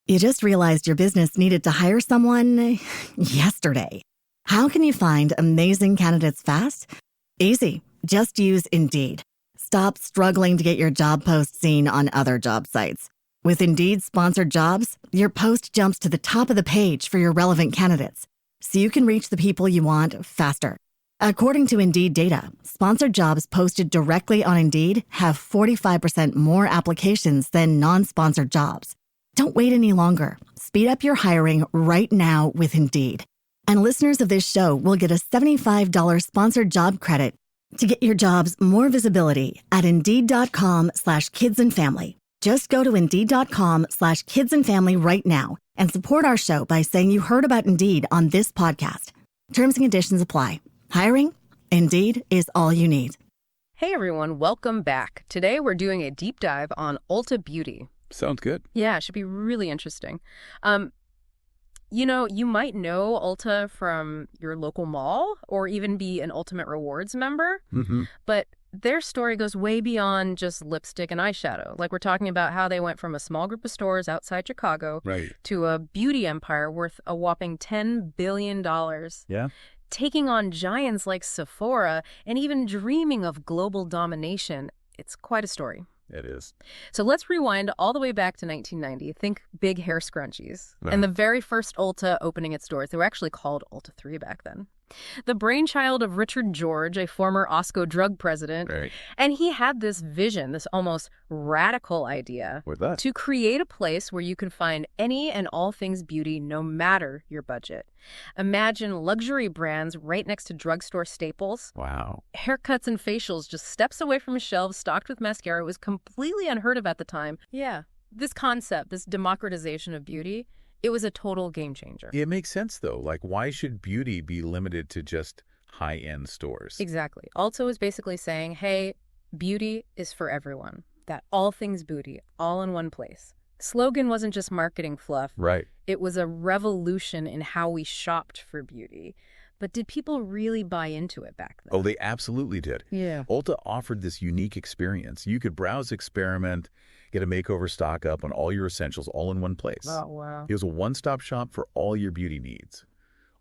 You just realized your business needed to hire someone yesterday. How can you find amazing candidates fast? Easy. Just use Indeed. Stop struggling to get your job post seen on other job sites. With Indeed sponsored jobs, your post jumps to the top of the page for your relevant candidates, so you can reach the people you want faster. According to Indeed data, sponsored jobs posted directly on Indeed have 45% more applications than non-sponsored jobs. Don't wait any longer. Speed up your hiring right now with Indeed. And listeners of this show will get a $75 sponsored job credit to get your jobs more visibility at Indeed.com/kidsandfamily. Just go to Indeed.com/kidsandfamily right now and support our show by saying you heard about Indeed on this podcast. Terms and conditions apply. Hiring? Indeed is all you need. Hey everyone, welcome back. Today we're doing a deep dive on Ulta Beauty. Sounds good. Yeah, it should be really interesting. You might know Ulta from your local mall or even be an Ultimate Rewards member, but their story goes way beyond just lipstick and eyeshadow. Like, we're talking about how they went from a small group of stores outside Chicago to a beauty empire worth a whopping $10 billion. Yeah. Taking on giants like Sephora and even dreaming of global domination. It's quite a story. It is. So let's rewind all the way back to 1990. Think big hair scrunchies. And the very first Ulta opening its doors. They were actually called Ulta 3 back then. The brainchild of Richard George, a former Osco drug president. Right. And he had this vision, this almost radical idea. With that? To create a place where you can find any and all things beauty, no matter your budget. Imagine luxury brands right next to drugstore staples. Wow. Haircuts and facials just steps away from shelves stocked with mascara. It was completely unheard of at the time. Yeah. This concept, this democratization of beauty, it was a total game changer. It makes sense, though. Like, why should beauty be limited to just high-end stores? Exactly. Ulta is basically saying, hey, beauty is for everyone. That all things beauty, all in one place. Slogan wasn't just marketing fluff. Right. It was a revolution in how we shopped for beauty. But did people really buy into it back then? Oh, they absolutely did. Yeah. Ulta offered this unique experience. You could browse, experiment, get a makeover, stock up on all your essentials all in one place. Oh, wow. It was a one-stop shop for all your beauty needs.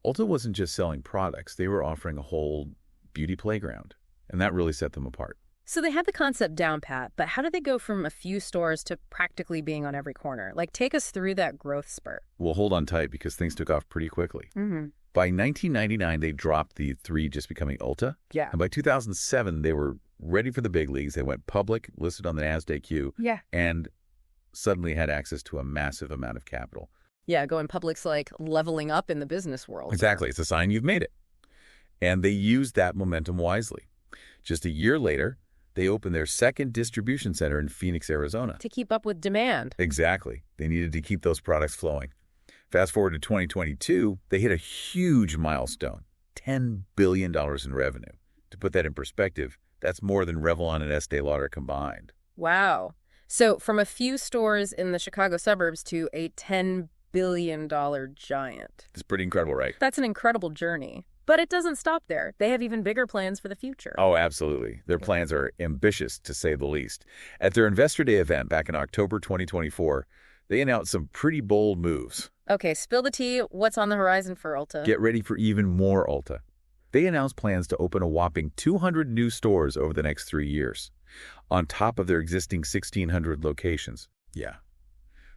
Ulta wasn't just selling products. They were offering a whole beauty playground, and that really set them apart. So they had the concept down pat, but how did they go from a few stores to practically being on every corner? Like, take us through that growth spurt. Well, hold on tight because things took off pretty quickly. By 1999, they dropped the 3 just becoming Ulta. Yeah. And by 2007, they were ready for the big leagues. They went public, listed on the NASDAQ, and suddenly had access to a massive amount of capital. Yeah, going public's like leveling up in the business world. Exactly. It's a sign you've made it. And they used that momentum wisely. Just a year later, they opened their second distribution center in Phoenix, Arizona. To keep up with demand. Exactly. They needed to keep those products flowing. Fast forward to 2022, they hit a huge milestone, $10 billion in revenue. To put that in perspective, that's more than Revlon and Estee Lauder combined. Wow. So from a few stores in the Chicago suburbs to a $10 billion giant. It's pretty incredible, right? That's an incredible journey. But it doesn't stop there. They have even bigger plans for the future. Oh, absolutely. Their plans are ambitious, to say the least. At their Investor Day event back in October 2024, they announced some pretty bold moves. Okay, spill the tea. What's on the horizon for Ulta? Get ready for even more Ulta. They announced plans to open a whopping 200 new stores over the next 3 years, on top of their existing 1,600 locations. Yeah.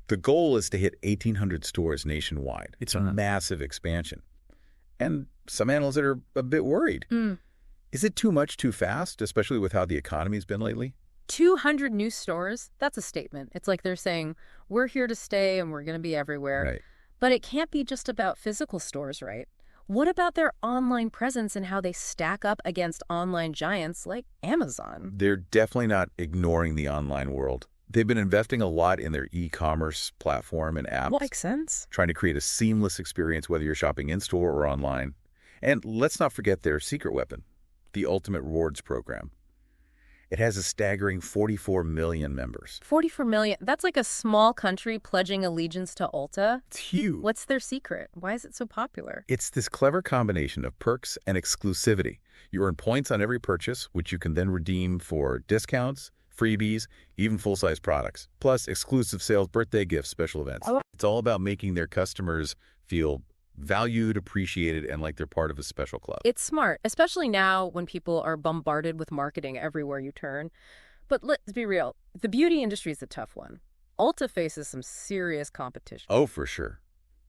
The goal is to hit 1,800 stores nationwide. It's a massive expansion. And some analysts are a bit worried. Is it too much too fast, especially with how the economy's been lately? 200 new stores? That's a statement. It's like they're saying, we're here to stay and we're going to be everywhere. Right. But it can't be just about physical stores, right? What about their online presence and how they stack up against online giants like Amazon? They're definitely not ignoring the online world. They've been investing a lot in their e-commerce platform and apps. Well, makes sense. Trying to create a seamless experience whether you're shopping in-store or online. And let's not forget their secret weapon, the Ultimate Rewards program. It has a staggering 44 million members. 44 million? That's like a small country pledging allegiance to Ulta. It's huge. What's their secret? Why is it so popular? It's this clever combination of perks and exclusivity. You earn points on every purchase, which you can then redeem for discounts, freebies, even full-size products, plus exclusive sales, birthday gifts, special events. It's all about making their customers feel valued, appreciated, and like they're part of a special club. It's smart, especially now when people are bombarded with marketing everywhere you turn. But let's be real, the beauty industry is a tough one. Ulta faces some serious competition. Oh, for sure.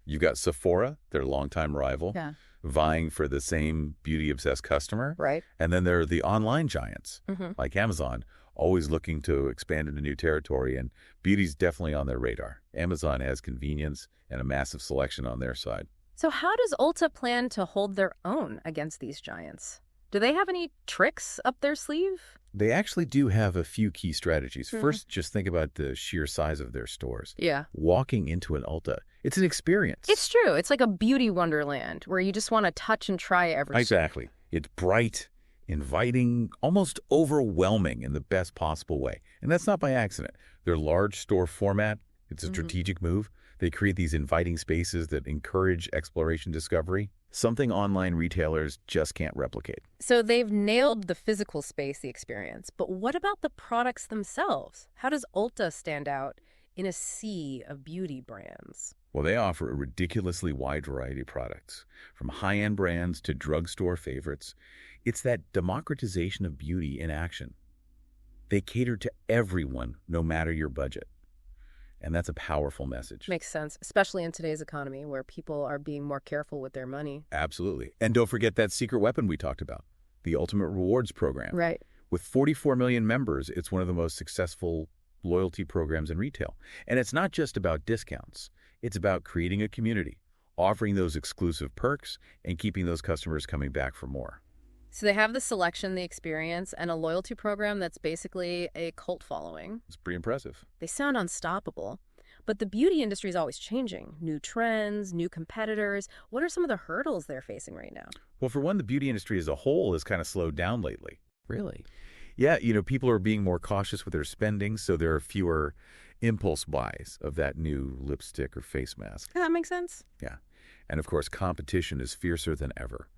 You've got Sephora, their longtime rival, vying for the same beauty-obsessed customer. Right. And then there are the online giants, like Amazon, always looking to expand into new territory, and beauty's definitely on their radar. Amazon has convenience and a massive selection on their side. So how does Ulta plan to hold their own against these giants? Do they have any tricks up their sleeve? They actually do have a few key strategies. First, just think about the sheer size of their stores. Yeah. Walking into an Ulta, it's an experience. It's true. It's like a beauty wonderland where you just want to touch and try everything. Exactly. It's bright, inviting, almost overwhelming in the best possible way. And that's not by accident. Their large store format, it's a strategic move. They create these inviting spaces that encourage exploration discovery, something online retailers just can't replicate. So they've nailed the physical space, the experience. But what about the products themselves? How does Ulta stand out in a sea of beauty brands? Well, they offer a ridiculously wide variety of products, from high-end brands to drugstore favorites. It's that democratization of beauty in action. They cater to everyone, no matter your budget. And that's a powerful message. Makes sense, especially in today's economy where people are being more careful with their money. Absolutely. And don't forget that secret weapon we talked about, the Ultimate Rewards program. Right. With 44 million members, it's one of the most successful loyalty programs in retail. And it's not just about discounts. It's about creating a community, offering those exclusive perks, and keeping those customers coming back for more. So they have the selection, the experience, and a loyalty program that's basically a cult following. It's pretty impressive. They sound unstoppable. But the beauty industry is always changing. New trends, new competitors. What are some of the hurdles they're facing right now? Well, for one, the beauty industry as a whole has kind of slowed down lately. Really? Yeah, people are being more cautious with their spending, so there are fewer impulse buys of that new lipstick or face mask. That makes sense. Yeah. And of course, competition is fiercer than ever.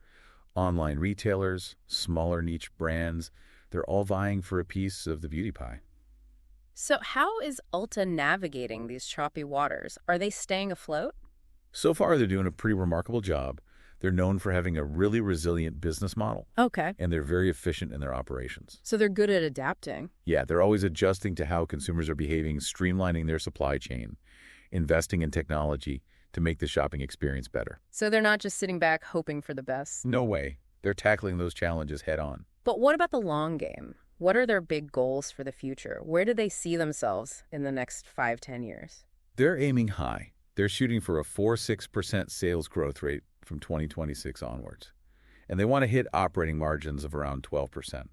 Online retailers, smaller niche brands, they're all vying for a piece of the beauty pie. So how is Ulta navigating these choppy waters? Are they staying afloat? So far, they're doing a pretty remarkable job. They're known for having a really resilient business model. Okay. And they're very efficient in their operations. So they're good at adapting. Yeah, they're always adjusting to how consumers are behaving, streamlining their supply chain, investing in technology to make the shopping experience better. So they're not just sitting back hoping for the best. No way. They're tackling those challenges head on. But what about the long game? What are their big goals for the future? Where do they see themselves in the next 5-10 years? They're aiming high. They're shooting for a 4-6% sales growth rate from 2026 onwards. And they want to hit operating margins of around 12%.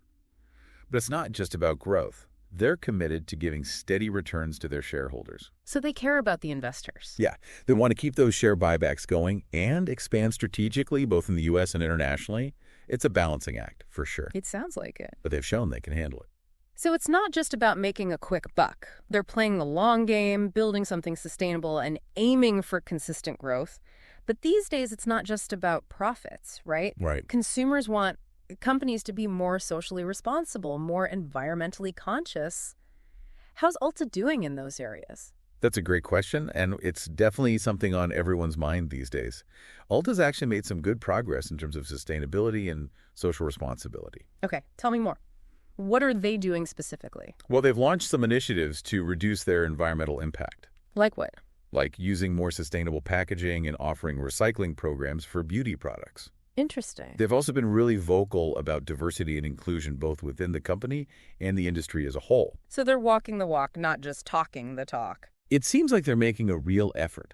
But it's not just about growth. They're committed to giving steady returns to their shareholders. So they care about the investors. Yeah, they want to keep those share buybacks going and expand strategically, both in the U.S. and internationally. It's a balancing act, for sure. It sounds like it. But they've shown they can handle it. So it's not just about making a quick buck. They're playing the long game, building something sustainable, and aiming for consistent growth. But these days, it's not just about profits, right? Right. Consumers want companies to be more socially responsible, more environmentally conscious. How's Ulta doing in those areas? That's a great question, and it's definitely something on everyone's mind these days. Ulta's actually made some good progress in terms of sustainability and social responsibility. Okay, tell me more. What are they doing specifically? Well, they've launched some initiatives to reduce their environmental impact. Like what? Like using more sustainable packaging and offering recycling programs for beauty products. Interesting. They've also been really vocal about diversity and inclusion both within the company and the industry as a whole. So they're walking the walk, not just talking the talk. It seems like they're making a real effort.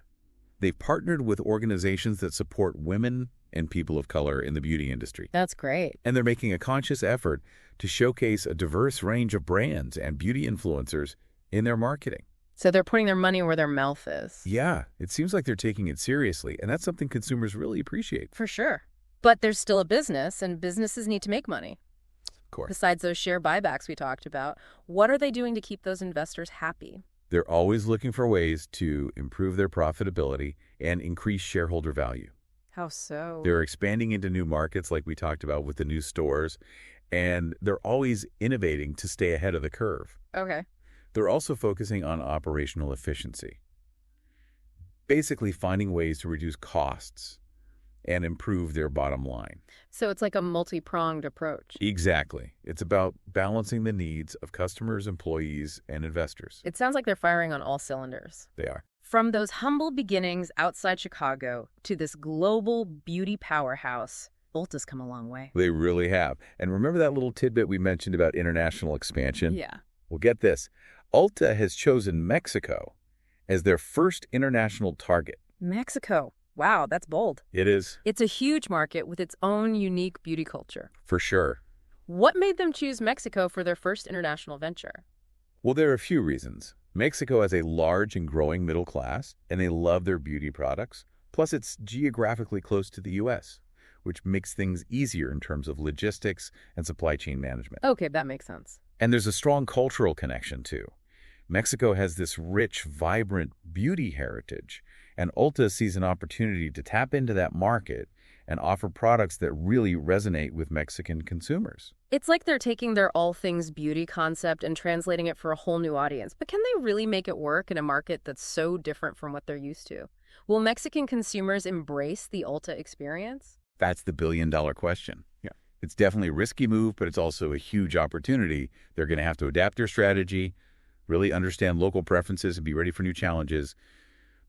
They've partnered with organizations that support women and people of color in the beauty industry. That's great. And they're making a conscious effort to showcase a diverse range of brands and beauty influencers in their marketing. So they're putting their money where their mouth is. Yeah, it seems like they're taking it seriously, and that's something consumers really appreciate. For sure. But there's still a business, and businesses need to make money. Of course. Besides those share buybacks we talked about, what are they doing to keep those investors happy? They're always looking for ways to improve their profitability and increase shareholder value. How so? They're expanding into new markets like we talked about with the new stores, And they're always innovating to stay ahead of the curve. Okay. They're also focusing on operational efficiency, basically finding ways to reduce costs and improve their bottom line. So it's like a multi-pronged approach. Exactly. It's about balancing the needs of customers, employees, and investors. It sounds like they're firing on all cylinders. They are. From those humble beginnings outside Chicago to this global beauty powerhouse, Ulta's come a long way. They really have. And remember that little tidbit we mentioned about international expansion? Yeah. Well, get this. Ulta has chosen Mexico as their first international target. Mexico. Wow, that's bold. It is. It's a huge market with its own unique beauty culture. For sure. What made them choose Mexico for their first international venture? Well, there are a few reasons. Mexico has a large and growing middle class, and they love their beauty products. Plus, it's geographically close to the U.S., which makes things easier in terms of logistics and supply chain management. Okay, that makes sense. And there's a strong cultural connection, too. Mexico has this rich, vibrant beauty heritage, and Ulta sees an opportunity to tap into that market and offer products that really resonate with Mexican consumers. It's like they're taking their all things beauty concept and translating it for a whole new audience. But can they really make it work in a market that's so different from what they're used to? Will Mexican consumers embrace the Ulta experience? That's the billion-dollar question. Yeah. It's definitely a risky move, but it's also a huge opportunity. They're going to have to adapt their strategy, really understand local preferences, and be ready for new challenges.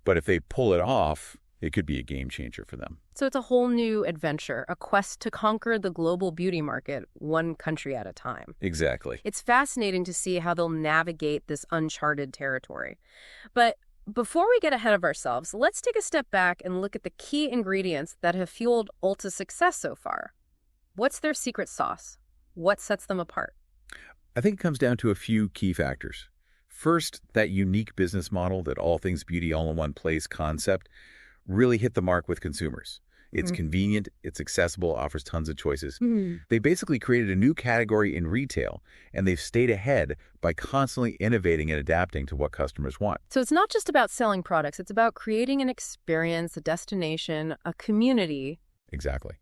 But if they pull it off, it could be a game changer for them. So it's a whole new adventure, a quest to conquer the global beauty market one country at a time. Exactly. It's fascinating to see how they'll navigate this uncharted territory. But before we get ahead of ourselves, let's take a step back and look at the key ingredients that have fueled Ulta's success so far. What's their secret sauce? What sets them apart? I think it comes down to a few key factors. First, that unique business model, that all things beauty all in one place concept, really hit the mark with consumers. It's convenient, it's accessible, offers tons of choices. They basically created a new category in retail, and they've stayed ahead by constantly innovating and adapting to what customers want. So it's not just about selling products, it's about creating an experience, a destination, a community. Exactly.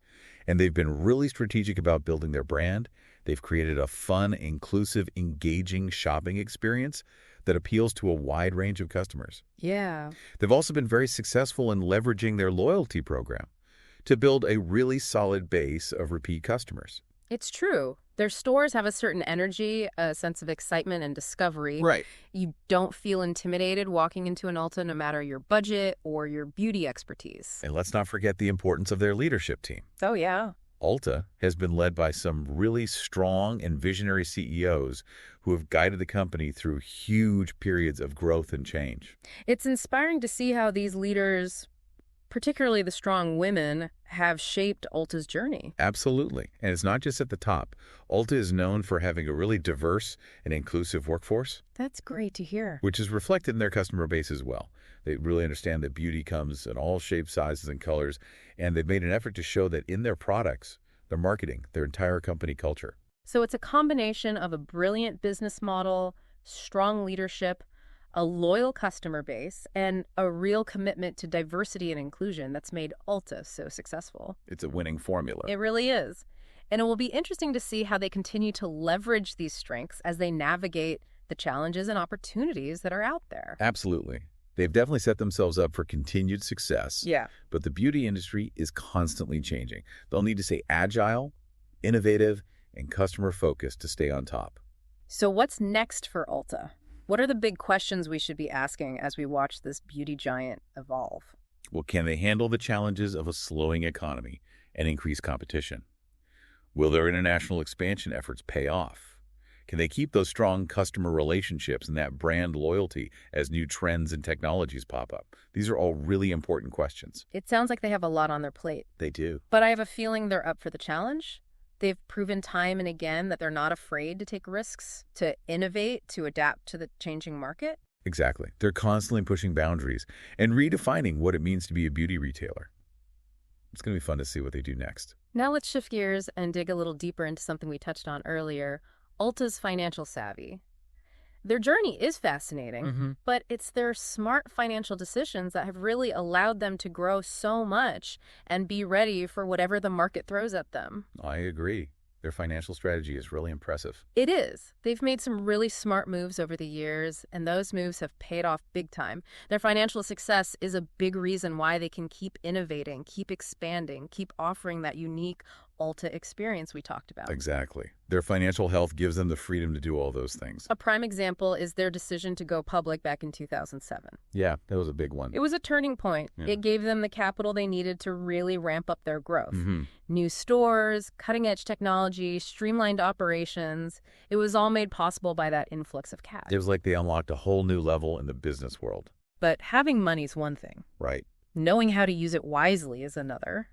And they've been really strategic about building their brand. They've created a fun, inclusive, engaging shopping experience that appeals to a wide range of customers. Yeah. They've also been very successful in leveraging their loyalty program to build a really solid base of repeat customers. It's true. Their stores have a certain energy, a sense of excitement and discovery. Right. You don't feel intimidated walking into an Ulta no matter your budget or your beauty expertise. And let's not forget the importance of their leadership team. Oh, yeah. Ulta has been led by some really strong and visionary CEOs who have guided the company through huge periods of growth and change. It's inspiring to see how these leaders, particularly the strong women, have shaped Ulta's journey. Absolutely. And it's not just at the top. Ulta is known for having a really diverse and inclusive workforce. That's great to hear. Which is reflected in their customer base as well. They really understand that beauty comes in all shapes, sizes, and colors, and they've made an effort to show that in their products, their marketing, their entire company culture. So it's a combination of a brilliant business model, strong leadership, a loyal customer base, and a real commitment to diversity and inclusion that's made Ulta so successful. It's a winning formula. It really is. And it will be interesting to see how they continue to leverage these strengths as they navigate the challenges and opportunities that are out there. Absolutely. They've definitely set themselves up for continued success. Yeah. But the beauty industry is constantly changing. They'll need to stay agile, innovative, and customer-focused to stay on top. So what's next for Ulta? What are the big questions we should be asking as we watch this beauty giant evolve? Well, can they handle the challenges of a slowing economy and increased competition? Will their international expansion efforts pay off? Can they keep those strong customer relationships and that brand loyalty as new trends and technologies pop up? These are all really important questions. It sounds like they have a lot on their plate. They do. But I have a feeling they're up for the challenge. They've proven time and again that they're not afraid to take risks, to innovate, to adapt to the changing market. Exactly. They're constantly pushing boundaries and redefining what it means to be a beauty retailer. It's going to be fun to see what they do next. Now let's shift gears and dig a little deeper into something we touched on earlier, Ulta's financial savvy. Their journey is fascinating, but it's their smart financial decisions that have really allowed them to grow so much and be ready for whatever the market throws at them. I agree. Their financial strategy is really impressive. It is. They've made some really smart moves over the years, and those moves have paid off big time. Their financial success is a big reason why they can keep innovating, keep expanding, keep offering that unique Ulta experience we talked about. Exactly. Their financial health gives them the freedom to do all those things. A prime example is their decision to go public back in 2007. Yeah, that was a big one. It was a turning point. Yeah. It gave them the capital they needed to really ramp up their growth. Mm-hmm. New stores, cutting-edge technology, streamlined operations. It was all made possible by that influx of cash. It was like they unlocked a whole new level in the business world. But having money's one thing. Right. Knowing how to use it wisely is another.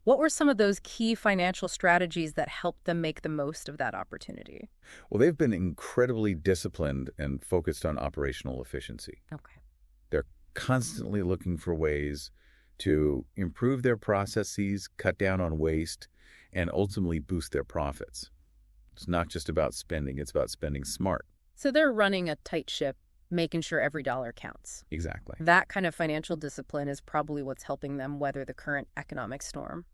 What were some of those key financial strategies that helped them make the most of that opportunity? Well, they've been incredibly disciplined and focused on operational efficiency. Okay. They're constantly looking for ways to improve their processes, cut down on waste, and ultimately boost their profits. It's not just about spending, it's about spending smart. So they're running a tight ship, making sure every dollar counts. Exactly. That kind of financial discipline is probably what's helping them weather the current economic storm.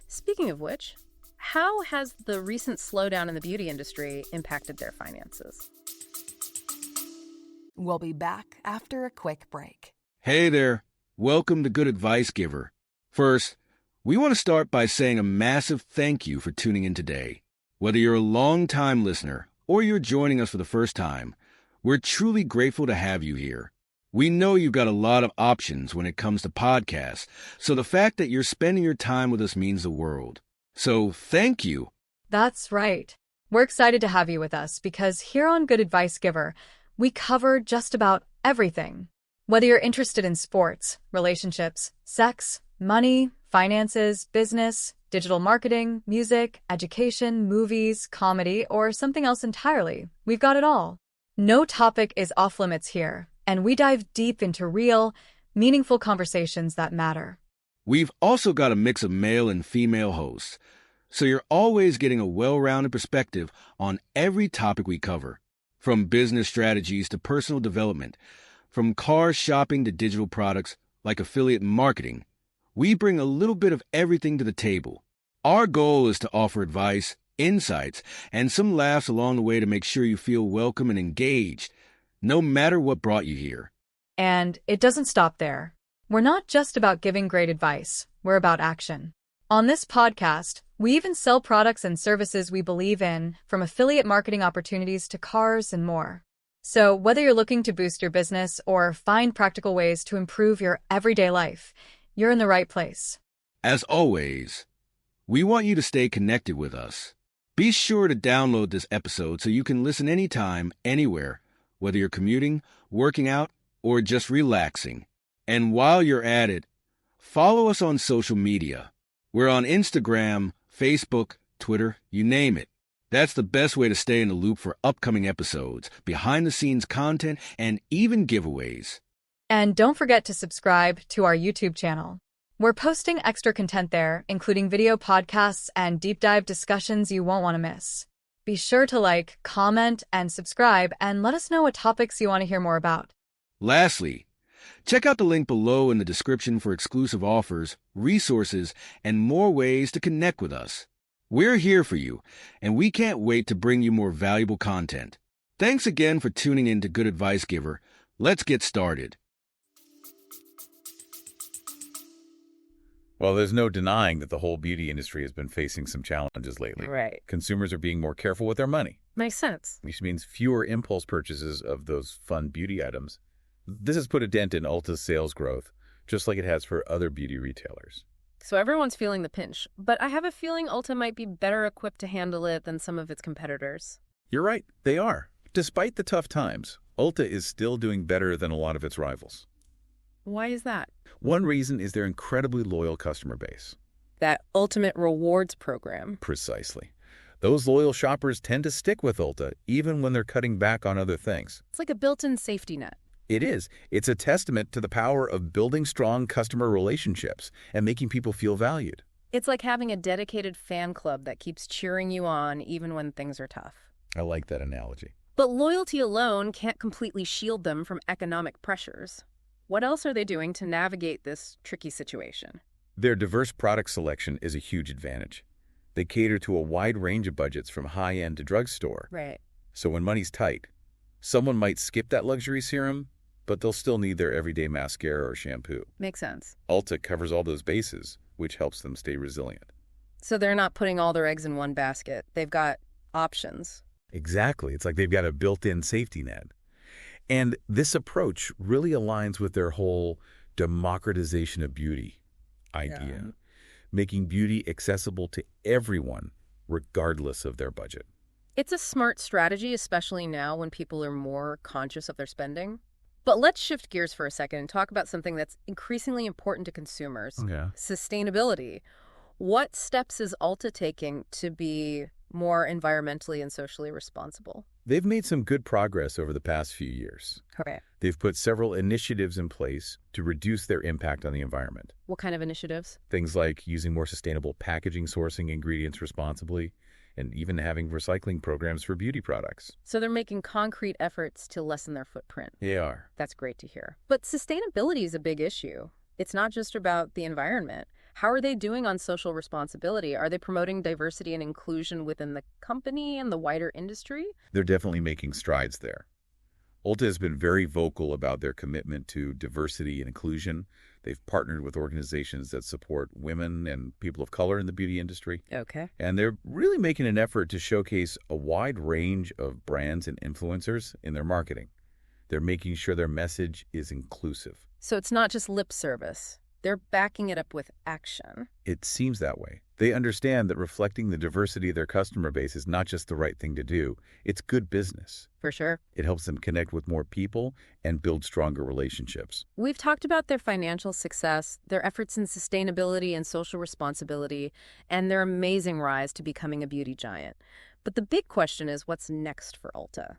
Speaking of which, how has the recent slowdown in the beauty industry impacted their finances? We'll be back after a quick break. Hey there. Welcome to Good Advice Giver. First, we want to start by saying a massive thank you for tuning in today. Whether you're a long-time listener or you're joining us for the first time, we're truly grateful to have you here. We know you've got a lot of options when it comes to podcasts, so the fact that you're spending your time with us means the world. So thank you. That's right. We're excited to have you with us because here on Good Advice Giver, we cover just about everything. Whether you're interested in sports, relationships, sex, money, finances, business, digital marketing, music, education, movies, comedy, or something else entirely, we've got it all. No topic is off limits here, and we dive deep into real, meaningful conversations that matter. We've also got a mix of male and female hosts, so you're always getting a well-rounded perspective on every topic we cover, from business strategies to personal development, from car shopping to digital products like affiliate marketing. We bring a little bit of everything to the table. Our goal is to offer advice, insights, and some laughs along the way to make sure you feel welcome and engaged, no matter what brought you here. And it doesn't stop there. We're not just about giving great advice, we're about action. On this podcast, we even sell products and services we believe in, from affiliate marketing opportunities to cars and more. So whether you're looking to boost your business or find practical ways to improve your everyday life, you're in the right place. As always, we want you to stay connected with us. Be sure to download this episode so you can listen anytime, anywhere, whether you're commuting, working out, or just relaxing. And while you're at it, follow us on social media. We're on Instagram, Facebook, Twitter, you name it. That's the best way to stay in the loop for upcoming episodes, behind-the-scenes content, and even giveaways. And don't forget to subscribe to our YouTube channel. We're posting extra content there, including video podcasts and deep dive discussions you won't want to miss. Be sure to like, comment, and subscribe, and let us know what topics you want to hear more about. Lastly, check out the link below in the description for exclusive offers, resources, and more ways to connect with us. We're here for you, and we can't wait to bring you more valuable content. Thanks again for tuning in to Good Advice Giver. Let's get started. Well, there's no denying that the whole beauty industry has been facing some challenges lately. Right. Consumers are being more careful with their money, Makes sense. which means fewer impulse purchases of those fun beauty items. This has put a dent in Ulta's sales growth, just like it has for other beauty retailers. So everyone's feeling the pinch, but I have a feeling Ulta might be better equipped to handle it than some of its competitors. You're right, they are. Despite the tough times, Ulta is still doing better than a lot of its rivals. Why is that? One reason is their incredibly loyal customer base. That Ultimate Rewards program. Precisely. Those loyal shoppers tend to stick with Ulta even when they're cutting back on other things. It's like a built-in safety net. It is. It's a testament to the power of building strong customer relationships and making people feel valued. It's like having a dedicated fan club that keeps cheering you on even when things are tough. I like that analogy. But loyalty alone can't completely shield them from economic pressures. What else are they doing to navigate this tricky situation? Their diverse product selection is a huge advantage. They cater to a wide range of budgets from high-end to drugstore. Right. So when money's tight, someone might skip that luxury serum, but they'll still need their everyday mascara or shampoo. Makes sense. Ulta covers all those bases, which helps them stay resilient. So they're not putting all their eggs in one basket. They've got options. Exactly. It's like they've got a built-in safety net. And this approach really aligns with their whole democratization of beauty idea, making beauty accessible to everyone, regardless of their budget. It's a smart strategy, especially now when people are more conscious of their spending. But let's shift gears for a second and talk about something that's increasingly important to consumers. Yeah. Sustainability. What steps is Ulta taking to be more environmentally and socially responsible? They've made some good progress over the past few years. Correct. They've put several initiatives in place to reduce their impact on the environment. What kind of initiatives? Things like using more sustainable packaging, sourcing ingredients responsibly, and even having recycling programs for beauty products. So they're making concrete efforts to lessen their footprint. They are. That's great to hear. But sustainability is a big issue. It's not just about the environment. How are they doing on social responsibility? Are they promoting diversity and inclusion within the company and the wider industry? They're definitely making strides there. Ulta has been very vocal about their commitment to diversity and inclusion. They've partnered with organizations that support women and people of color in the beauty industry. Okay. And they're really making an effort to showcase a wide range of brands and influencers in their marketing. They're making sure their message is inclusive. So it's not just lip service. They're backing it up with action. It seems that way. They understand that reflecting the diversity of their customer base is not just the right thing to do. It's good business. For sure. It helps them connect with more people and build stronger relationships. We've talked about their financial success, their efforts in sustainability and social responsibility, and their amazing rise to becoming a beauty giant. But the big question is, what's next for Ulta?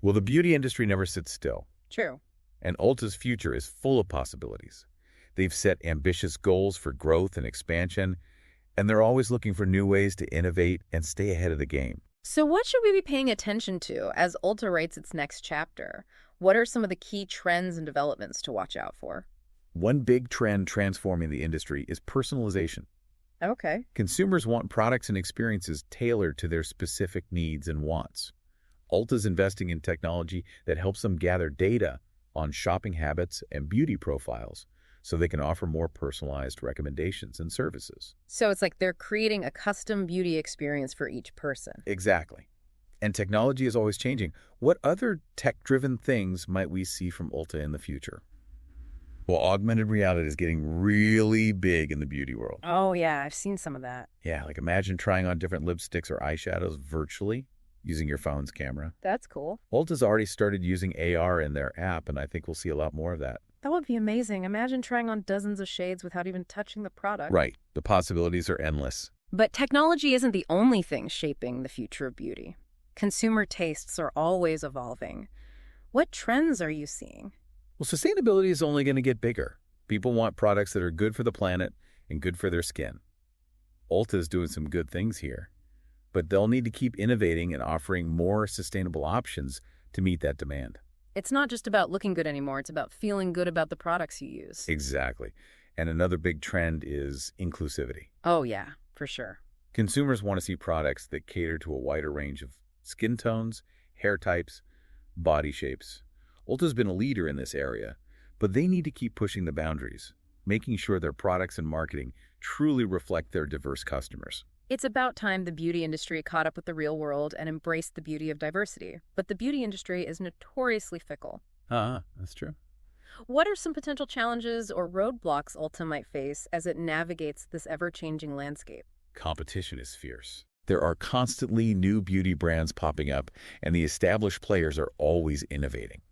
Well, the beauty industry never sits still. True. And Ulta's future is full of possibilities. They've set ambitious goals for growth and expansion, and they're always looking for new ways to innovate and stay ahead of the game. So what should we be paying attention to as Ulta writes its next chapter? What are some of the key trends and developments to watch out for? One big trend transforming the industry is personalization. Okay. Consumers want products and experiences tailored to their specific needs and wants. Ulta's investing in technology that helps them gather data on shopping habits and beauty profiles, so they can offer more personalized recommendations and services. So it's like they're creating a custom beauty experience for each person. Exactly. And technology is always changing. What other tech-driven things might we see from Ulta in the future? Well, augmented reality is getting really big in the beauty world. Oh, yeah, I've seen some of that. Yeah, like imagine trying on different lipsticks or eyeshadows virtually using your phone's camera. That's cool. Ulta's already started using AR in their app, and I think we'll see a lot more of that. That would be amazing. Imagine trying on dozens of shades without even touching the product. Right. The possibilities are endless. But technology isn't the only thing shaping the future of beauty. Consumer tastes are always evolving. What trends are you seeing? Well, sustainability is only going to get bigger. People want products that are good for the planet and good for their skin. Ulta is doing some good things here, but they'll need to keep innovating and offering more sustainable options to meet that demand. It's not just about looking good anymore. It's about feeling good about the products you use. Exactly. And another big trend is inclusivity. Oh, yeah, for sure. Consumers want to see products that cater to a wider range of skin tones, hair types, body shapes. Ulta's been a leader in this area, but they need to keep pushing the boundaries, making sure their products and marketing truly reflect their diverse customers. It's about time the beauty industry caught up with the real world and embraced the beauty of diversity. But the beauty industry is notoriously fickle. That's true. What are some potential challenges or roadblocks Ulta might face as it navigates this ever-changing landscape? Competition is fierce. There are constantly new beauty brands popping up, and the established players are always innovating.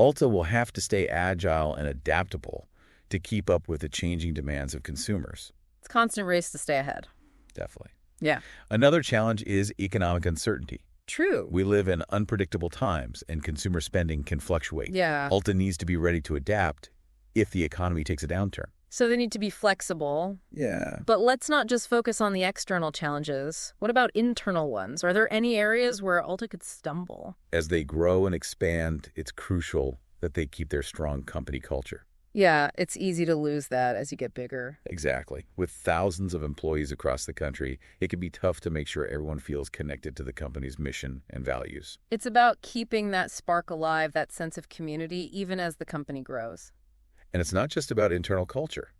Ulta will have to stay agile and adaptable to keep up with the changing demands of consumers. It's a constant race to stay ahead. Definitely. Yeah. Another challenge is economic uncertainty. True. We live in unpredictable times, and consumer spending can fluctuate. Yeah. Ulta needs to be ready to adapt if the economy takes a downturn. So they need to be flexible. Yeah. But let's not just focus on the external challenges. What about internal ones? Are there any areas where Ulta could stumble? As they grow and expand, it's crucial that they keep their strong company culture. Yeah, it's easy to lose that as you get bigger. Exactly. With thousands of employees across the country, it can be tough to make sure everyone feels connected to the company's mission and values. It's about keeping that spark alive, that sense of community, even as the company grows. And it's not just about internal culture.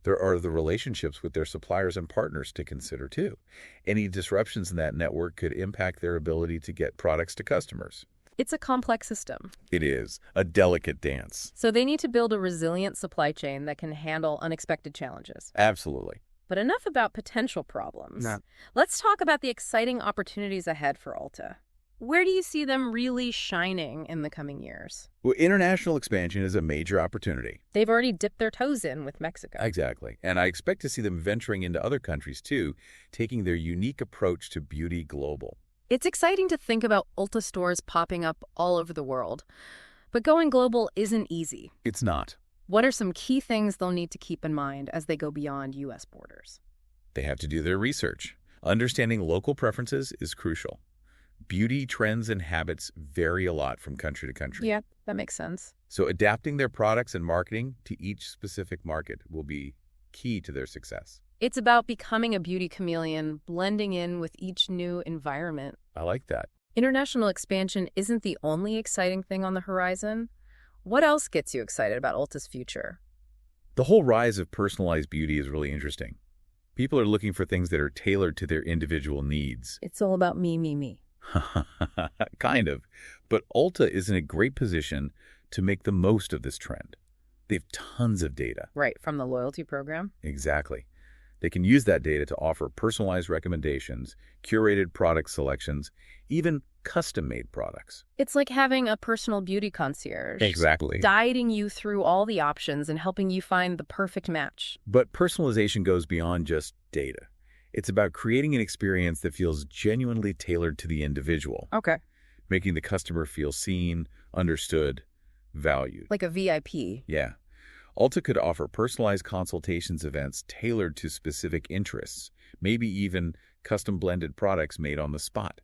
There are the relationships with their suppliers and partners to consider, too. Any disruptions in that network could impact their ability to get products to customers. It's a complex system. It is a delicate dance. So they need to build a resilient supply chain that can handle unexpected challenges. Absolutely. But enough about potential problems. Nah. Let's talk about the exciting opportunities ahead for Ulta. Where do you see them really shining in the coming years? Well, international expansion is a major opportunity. They've already dipped their toes in with Mexico. Exactly. And I expect to see them venturing into other countries, too, taking their unique approach to beauty global. It's exciting to think about Ulta stores popping up all over the world. But going global isn't easy. It's not. What are some key things they'll need to keep in mind as they go beyond U.S. borders? They have to do their research. Understanding local preferences is crucial. Beauty trends and habits vary a lot from country to country. Yeah, that makes sense. So adapting their products and marketing to each specific market will be key to their success. It's about becoming a beauty chameleon, blending in with each new environment. I like that. International expansion isn't the only exciting thing on the horizon. What else gets you excited about Ulta's future? The whole rise of personalized beauty is really interesting. People are looking for things that are tailored to their individual needs. It's all about me, me, me. Kind of. But Ulta is in a great position to make the most of this trend. They have tons of data. Right, from the loyalty program. Exactly. They can use that data to offer personalized recommendations, curated product selections, even custom-made products. It's like having a personal beauty concierge. Exactly. Guiding you through all the options and helping you find the perfect match. But personalization goes beyond just data. It's about creating an experience that feels genuinely tailored to the individual, Okay. making the customer feel seen, understood, valued. Like a VIP. Yeah. Ulta could offer personalized consultations events tailored to specific interests, maybe even custom blended products made on the spot.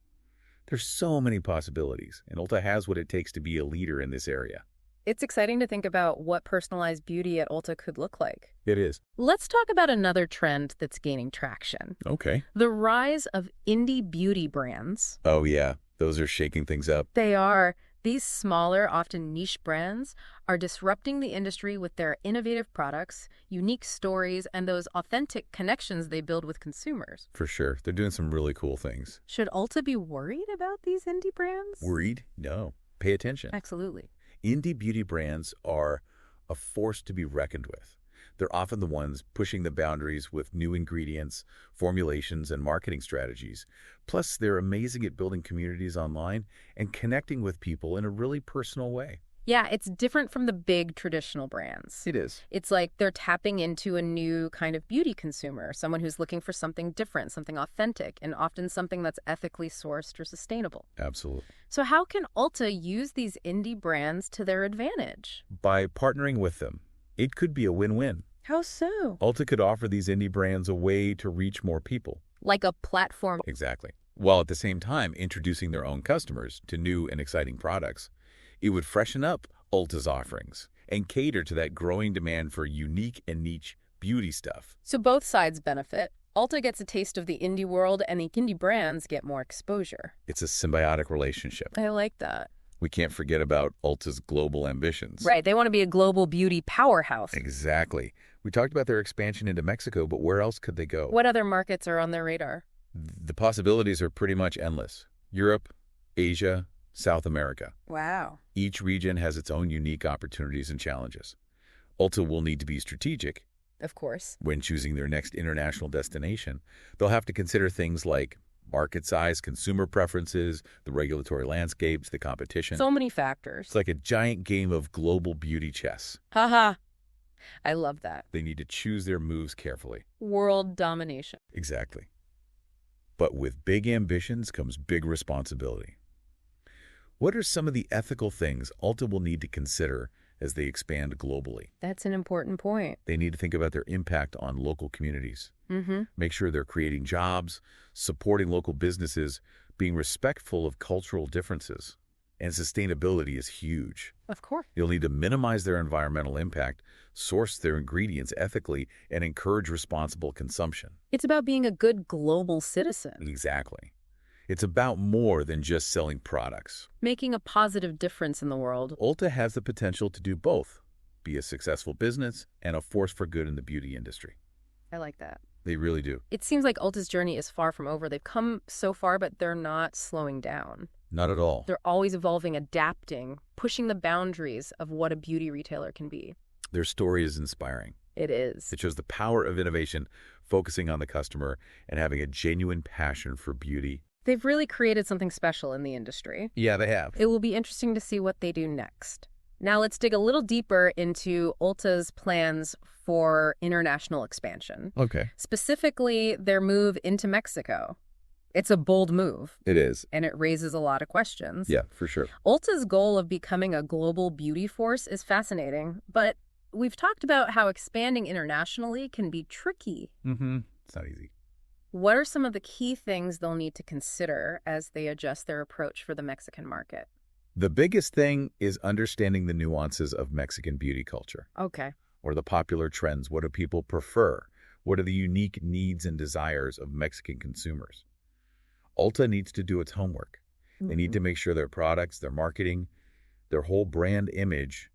There's so many possibilities, and Ulta has what it takes to be a leader in this area. It's exciting to think about what personalized beauty at Ulta could look like. It is. Let's talk about another trend that's gaining traction. Okay. The rise of indie beauty brands. Oh, yeah. Those are shaking things up. They are. These smaller, often niche brands are disrupting the industry with their innovative products, unique stories, and those authentic connections they build with consumers. For sure. They're doing some really cool things. Should Ulta be worried about these indie brands? Worried? No. Pay attention. Absolutely. Indie beauty brands are a force to be reckoned with. They're often the ones pushing the boundaries with new ingredients, formulations, and marketing strategies. Plus, they're amazing at building communities online and connecting with people in a really personal way. Yeah, it's different from the big traditional brands. It is. It's like they're tapping into a new kind of beauty consumer, someone who's looking for something different, something authentic, and often something that's ethically sourced or sustainable. Absolutely. So how can Ulta use these indie brands to their advantage? By partnering with them, it could be a win-win. How so? Ulta could offer these indie brands a way to reach more people. Like a platform. Exactly. While at the same time introducing their own customers to new and exciting products. It would freshen up Ulta's offerings and cater to that growing demand for unique and niche beauty stuff. So both sides benefit. Ulta gets a taste of the indie world, and the indie brands get more exposure. It's a symbiotic relationship. I like that. We can't forget about Ulta's global ambitions. Right, they want to be a global beauty powerhouse. Exactly. We talked about their expansion into Mexico, but where else could they go? What other markets are on their radar? The possibilities are pretty much endless. Europe, Asia, South America. Wow. Each region has its own unique opportunities and challenges. Ulta will need to be strategic. Of course. When choosing their next international destination, they'll have to consider things like market size, consumer preferences, the regulatory landscapes, the competition. So many factors. It's like a giant game of global beauty chess. Haha. I love that. They need to choose their moves carefully. World domination. Exactly. But with big ambitions comes big responsibility. What are some of the ethical things Ulta will need to consider as they expand globally? That's an important point. They need to think about their impact on local communities. Make sure they're creating jobs, supporting local businesses, being respectful of cultural differences. And sustainability is huge. Of course. You'll need to minimize their environmental impact, source their ingredients ethically, and encourage responsible consumption. It's about being a good global citizen. Exactly. It's about more than just selling products. Making a positive difference in the world. Ulta has the potential to do both, be a successful business and a force for good in the beauty industry. I like that. They really do. It seems like Ulta's journey is far from over. They've come so far, but they're not slowing down. Not at all. They're always evolving, adapting, pushing the boundaries of what a beauty retailer can be. Their story is inspiring. It is. It shows the power of innovation, focusing on the customer, and having a genuine passion for beauty. They've really created something special in the industry. Yeah, they have. It will be interesting to see what they do next. Now let's dig a little deeper into Ulta's plans for international expansion. Okay. Specifically, their move into Mexico. It's a bold move. It is. And it raises a lot of questions. Yeah, for sure. Ulta's goal of becoming a global beauty force is fascinating, but we've talked about how expanding internationally can be tricky. It's not easy. What are some of the key things they'll need to consider as they adjust their approach for the Mexican market? The biggest thing is understanding the nuances of Mexican beauty culture. Okay. Or the popular trends. What do people prefer? What are the unique needs and desires of Mexican consumers? Ulta needs to do its homework. They need to make sure their products, their marketing, their whole brand image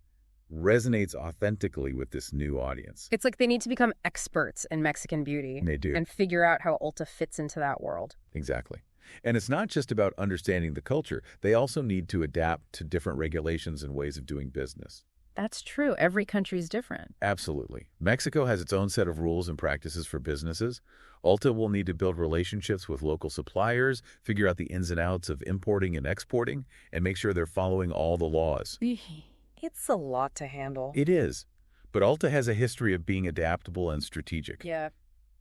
resonates authentically with this new audience. It's like they need to become experts in Mexican beauty. They do. And figure out how Ulta fits into that world. Exactly. And it's not just about understanding the culture. They also need to adapt to different regulations and ways of doing business. That's true. Every country's different. Absolutely. Mexico has its own set of rules and practices for businesses. Ulta will need to build relationships with local suppliers, figure out the ins and outs of importing and exporting, and make sure they're following all the laws. It's a lot to handle. It is. But Ulta has a history of being adaptable and strategic. Yeah.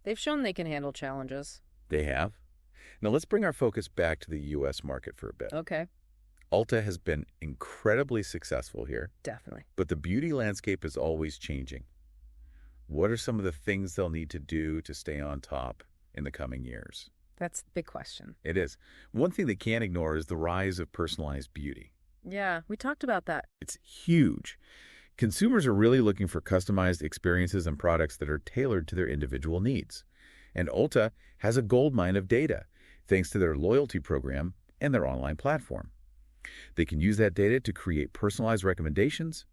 They've shown they can handle challenges. They have. Now let's bring our focus back to the U.S. market for a bit. Okay. Ulta has been incredibly successful here. Definitely. But the beauty landscape is always changing. What are some of the things they'll need to do to stay on top in the coming years? That's the big question. It is. One thing they can't ignore is the rise of personalized beauty. Yeah, we talked about that. It's huge. Consumers are really looking for customized experiences and products that are tailored to their individual needs. And Ulta has a goldmine of data, thanks to their loyalty program and their online platform. They can use that data to create personalized recommendations,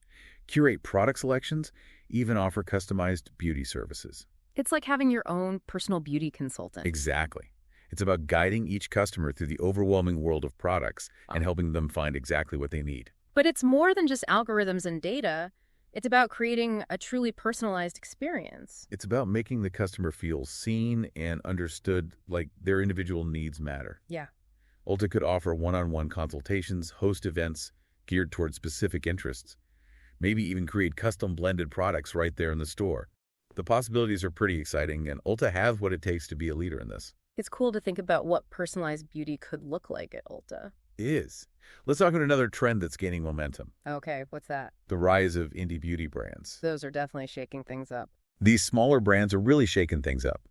curate product selections, even offer customized beauty services. It's like having your own personal beauty consultant. Exactly. It's about guiding each customer through the overwhelming world of products and helping them find exactly what they need. But it's more than just algorithms and data. It's about creating a truly personalized experience. It's about making the customer feel seen and understood, like their individual needs matter. Yeah. Ulta could offer one-on-one consultations, host events geared towards specific interests, maybe even create custom blended products right there in the store. The possibilities are pretty exciting, and Ulta has what it takes to be a leader in this. It's cool to think about what personalized beauty could look like at Ulta. It is. Let's talk about another trend that's gaining momentum. Okay, what's that? The rise of indie beauty brands. Those are definitely shaking things up. These smaller brands are really shaking things up.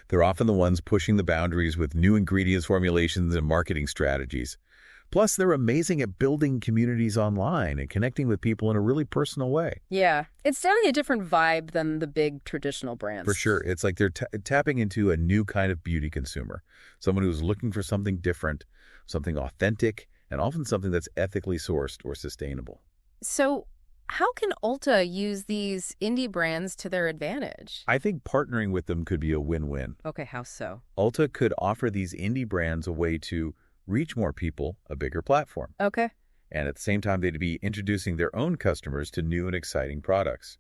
They're often the ones pushing the boundaries with new ingredients, formulations, and marketing strategies. Plus, they're amazing at building communities online and connecting with people in a really personal way. Yeah, it's definitely a different vibe than the big traditional brands. For sure. It's like they're tapping into a new kind of beauty consumer, someone who's looking for something different, something authentic, and often something that's ethically sourced or sustainable. So how can Ulta use these indie brands to their advantage? I think partnering with them could be a win-win. Okay, how so? Ulta could offer these indie brands a way to reach more people, a bigger platform. Okay. And at the same time, they'd be introducing their own customers to new and exciting products.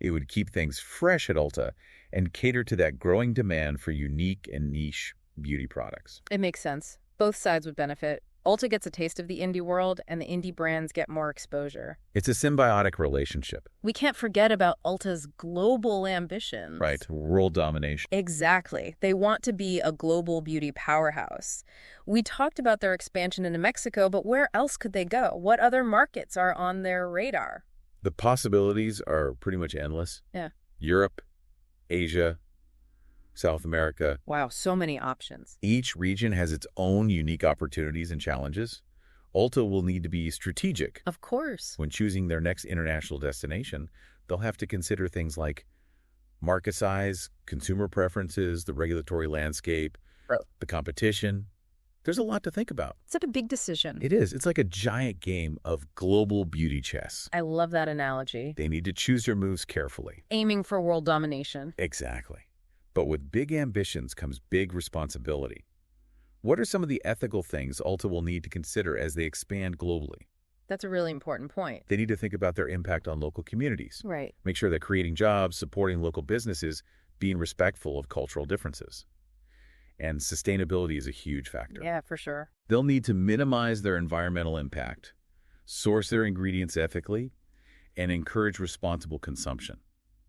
It would keep things fresh at Ulta and cater to that growing demand for unique and niche beauty products. It makes sense. Both sides would benefit. Ulta gets a taste of the indie world, and the indie brands get more exposure. It's a symbiotic relationship. We can't forget about Ulta's global ambitions. Right, world domination. Exactly. They want to be a global beauty powerhouse. We talked about their expansion into Mexico, but where else could they go? What other markets are on their radar? The possibilities are pretty much endless. Yeah. Europe, Asia, South America. Wow, so many options. Each region has its own unique opportunities and challenges. Ulta will need to be strategic. Of course. When choosing their next international destination, they'll have to consider things like market size, consumer preferences, the regulatory landscape, the competition. There's a lot to think about. It's a big decision. It is. It's like a giant game of global beauty chess. I love that analogy. They need to choose their moves carefully. Aiming for world domination. Exactly. But with big ambitions comes big responsibility. What are some of the ethical things Ulta will need to consider as they expand globally? That's a really important point. They need to think about their impact on local communities. Right. Make sure they're creating jobs, supporting local businesses, being respectful of cultural differences. And sustainability is a huge factor. Yeah, for sure. They'll need to minimize their environmental impact, source their ingredients ethically, and encourage responsible consumption.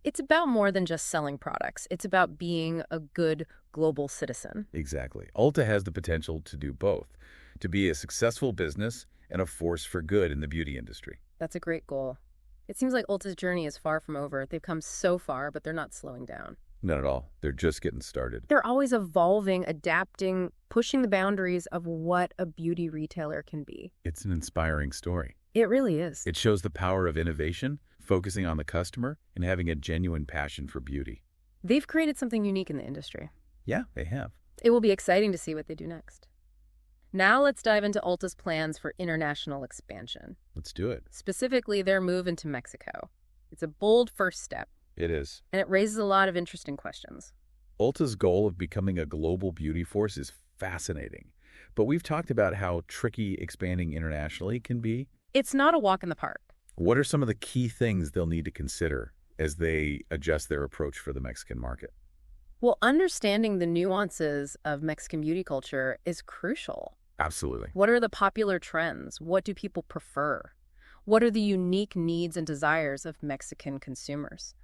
It's about more than just selling products. It's about being a good global citizen. Exactly. Ulta has the potential to do both, to be a successful business and a force for good in the beauty industry. That's a great goal. It seems like Ulta's journey is far from over. They've come so far, but they're not slowing down. Not at all. They're just getting started. They're always evolving, adapting, pushing the boundaries of what a beauty retailer can be. It's an inspiring story. It really is. It shows the power of innovation, focusing on the customer, and having a genuine passion for beauty. They've created something unique in the industry. Yeah, they have. It will be exciting to see what they do next. Now let's dive into Ulta's plans for international expansion. Let's do it. Specifically, their move into Mexico. It's a bold first step. It is. And it raises a lot of interesting questions. Ulta's goal of becoming a global beauty force is fascinating. But we've talked about how tricky expanding internationally can be. It's not a walk in the park. What are some of the key things they'll need to consider as they adjust their approach for the Mexican market? Well, understanding the nuances of Mexican beauty culture is crucial. Absolutely. What are the popular trends? What do people prefer? What are the unique needs and desires of Mexican consumers?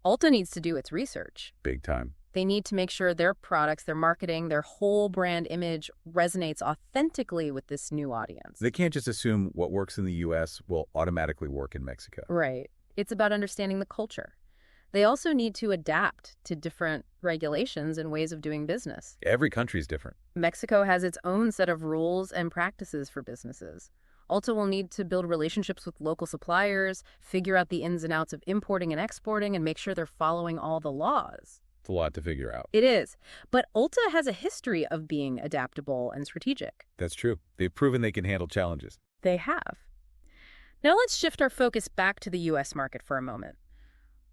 Ulta needs to do its research. Big time. They need to make sure their products, their marketing, their whole brand image resonates authentically with this new audience. They can't just assume what works in the U.S. will automatically work in Mexico. Right. It's about understanding the culture. They also need to adapt to different regulations and ways of doing business. Every country is different. Mexico has its own set of rules and practices for businesses. Ulta will need to build relationships with local suppliers, figure out the ins and outs of importing and exporting, and make sure they're following all the laws. It's a lot to figure out. It is. But Ulta has a history of being adaptable and strategic. That's true. They've proven they can handle challenges. They have. Now let's shift our focus back to the U.S. market for a moment.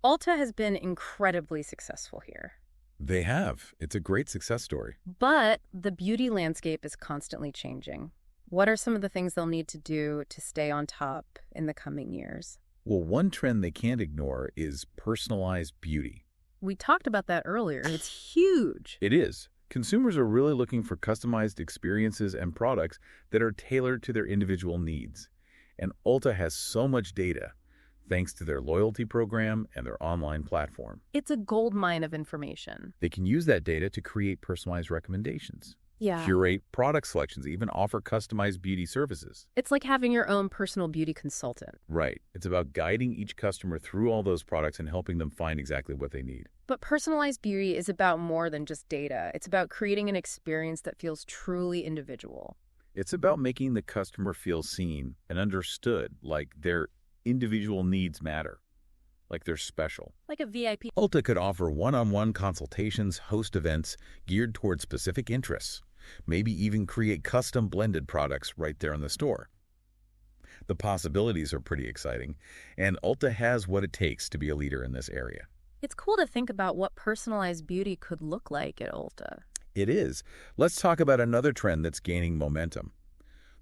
Ulta has been incredibly successful here. They have. It's a great success story. But the beauty landscape is constantly changing. What are some of the things they'll need to do to stay on top in the coming years? Well, one trend they can't ignore is personalized beauty. We talked about that earlier. It's huge. It is. Consumers are really looking for customized experiences and products that are tailored to their individual needs. And Ulta has so much data, thanks to their loyalty program and their online platform. It's a goldmine of information. They can use that data to create personalized recommendations. Yeah. Curate product selections, even offer customized beauty services. It's like having your own personal beauty consultant. Right. It's about guiding each customer through all those products and helping them find exactly what they need. But personalized beauty is about more than just data. It's about creating an experience that feels truly individual. It's about making the customer feel seen and understood, like their individual needs matter, like they're special. Like a VIP. Ulta could offer one-on-one consultations, host events geared towards specific interests. Maybe even create custom blended products right there in the store. The possibilities are pretty exciting, and Ulta has what it takes to be a leader in this area. It's cool to think about what personalized beauty could look like at Ulta. It is. Let's talk about another trend that's gaining momentum.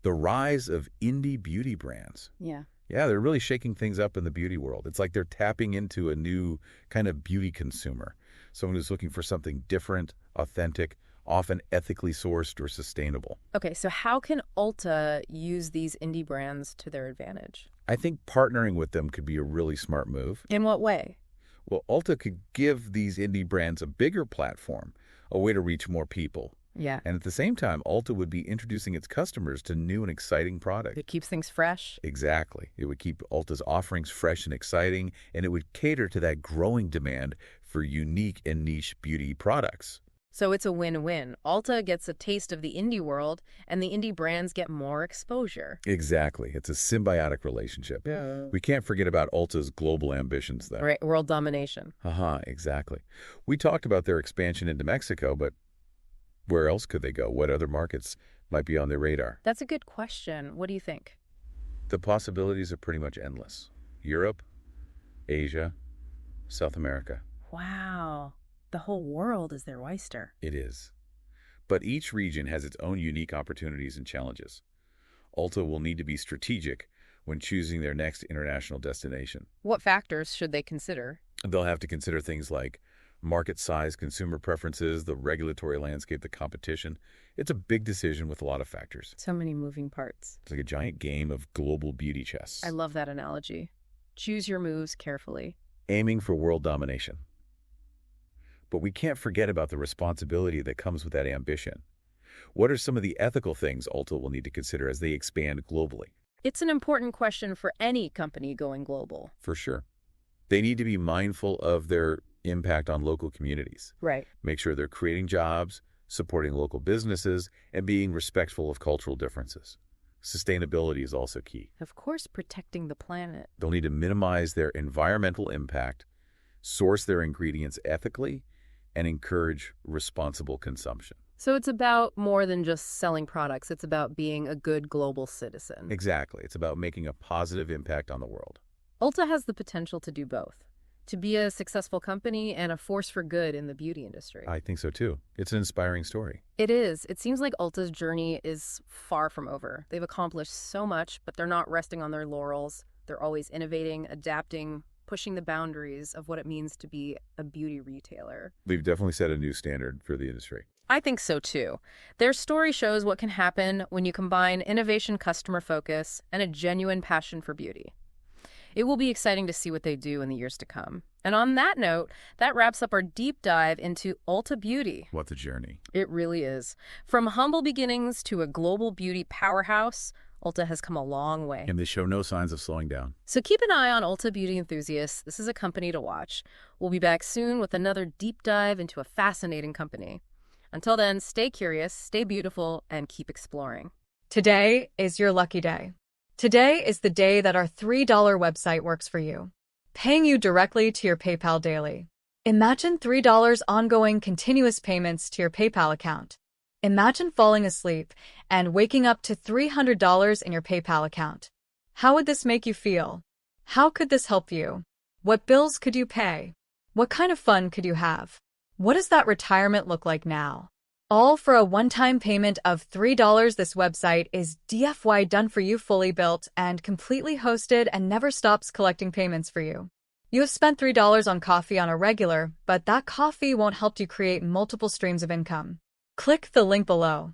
The rise of indie beauty brands. Yeah. Yeah, they're really shaking things up in the beauty world. It's like they're tapping into a new kind of beauty consumer. Someone who's looking for something different, authentic, often ethically sourced or sustainable. Okay, so how can Ulta use these indie brands to their advantage? I think partnering with them could be a really smart move. In what way? Well, Ulta could give these indie brands a bigger platform, a way to reach more people. Yeah. And at the same time, Ulta would be introducing its customers to new and exciting products. It keeps things fresh. Exactly. It would keep Ulta's offerings fresh and exciting, and it would cater to that growing demand for unique and niche beauty products. So it's a win-win. Ulta gets a taste of the indie world, and the indie brands get more exposure. Exactly. It's a symbiotic relationship. Yeah. We can't forget about Ulta's global ambitions, though. Right, world domination. Exactly. We talked about their expansion into Mexico, but where else could they go? What other markets might be on their radar? That's a good question. What do you think? The possibilities are pretty much endless. Europe, Asia, South America. Wow. The whole world is their oyster. It is. But each region has its own unique opportunities and challenges. Ulta will need to be strategic when choosing their next international destination. What factors should they consider? They'll have to consider things like market size, consumer preferences, the regulatory landscape, the competition. It's a big decision with a lot of factors. So many moving parts. It's like a giant game of global beauty chess. I love that analogy. Choose your moves carefully. Aiming for world domination. But we can't forget about the responsibility that comes with that ambition. What are some of the ethical things Ulta will need to consider as they expand globally? It's an important question for any company going global. For sure. They need to be mindful of their impact on local communities. Right. Make sure they're creating jobs, supporting local businesses, and being respectful of cultural differences. Sustainability is also key. Of course, protecting the planet. They'll need to minimize their environmental impact, source their ingredients ethically, and encourage responsible consumption. So it's about more than just selling products. It's about being a good global citizen. Exactly. It's about making a positive impact on the world. Ulta has the potential to do both, to be a successful company and a force for good in the beauty industry. I think so too. It's an inspiring story. It is. It seems like Ulta's journey is far from over. They've accomplished so much, but they're not resting on their laurels. They're always innovating, adapting, pushing the boundaries of what it means to be a beauty retailer. They've definitely set a new standard for the industry. I think so too. Their story shows what can happen when you combine innovation, customer focus, and a genuine passion for beauty. It will be exciting to see what they do in the years to come. And on that note, that wraps up our deep dive into Ulta Beauty. What a journey. It really is. From humble beginnings to a global beauty powerhouse, Ulta has come a long way. And they show no signs of slowing down. So keep an eye on Ulta Beauty enthusiasts. This is a company to watch. We'll be back soon with another deep dive into a fascinating company. Until then, stay curious, stay beautiful, and keep exploring. Today is your lucky day. Today is the day that our $3 website works for you, paying you directly to your PayPal daily. Imagine $3 ongoing continuous payments to your PayPal account. Imagine falling asleep and waking up to $300 in your PayPal account. How would this make you feel? How could this help you? What bills could you pay? What kind of fun could you have? What does that retirement look like now? All for a one-time payment of $3. This website is DFY done for you, fully built and completely hosted, and never stops collecting payments for you. You have spent $3 on coffee on a regular, but that coffee won't help you create multiple streams of income. Click the link below.